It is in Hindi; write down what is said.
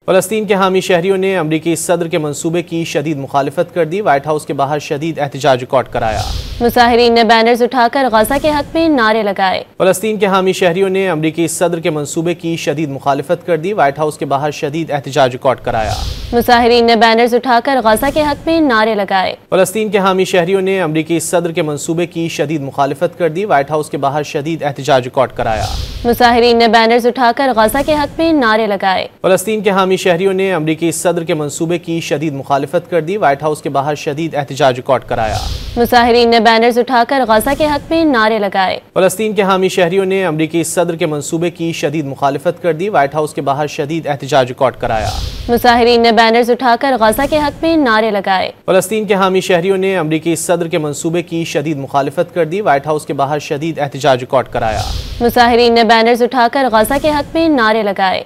फ़लस्तीन के हामी शहरियों ने अमरीकी सदर के मंसूबे की शदीद मुखालिफत कर दी। व्हाइट हाउस के बाहर शदीद एहतजाज रिकॉर्ड कराया। मुजाहिरीन ने बैनर्स उठाकर गजा के हक में नारे लगाए। फ़लस्तीन के हामी शहरियों ने अमरीकी सदर के मंसूबे की शदीद मुखालिफत कर दी। व्हाइट हाउस के बाहर शदीद एहतजाज रिकॉर्ड कराया। मुजाहिरीन ने बैनर्स उठाकर गजा के हक में नारे लगाए। फ़लस्तीन के हामी शहरियों ने अमरीकी सदर के मंसूबे की शदीद मुखालिफत कर दी। व्हाइट हाउस के बाहर शदीद एहतजाज रिकॉर्ड कराया। मुजाहिरीन ने बैनर्स उठाकर गजा के हक में नारे लगाए। फ़लस्तीन के हामी शहरियों ने अमरीकी सदर के मंसूबे की शदीद मुखालिफत कर दी। व्हाइट हाउस के बाहर शदीद एहतजाज रिकॉर्ड कराया। मुजाहिरीन ने बैनर्स उठाकर गजा के हक में नारे लगाए। फ़लस्तीन के हामी शहरियों ने अमरीकी सदर के मंसूबे की शदीद मुखालिफत कर दी। व्हाइट हाउस के बाहर शदीद एहतजाज रिकॉर्ड कराया। मुजाहिरीन ने बैनर्स उठाकर गजा के हक में नारे लगाए। फ़लस्तीन के हामी शहरियों ने अमरीकी सदर के मंसूबे की शदीद मुखालिफत कर दी। व्हाइट हाउस के बाहर शदीद एहतजाज रिकॉर्ड कराया। मुजाहिरीन ने बैनर्स उठाकर गजा के हक में नारे लगाए।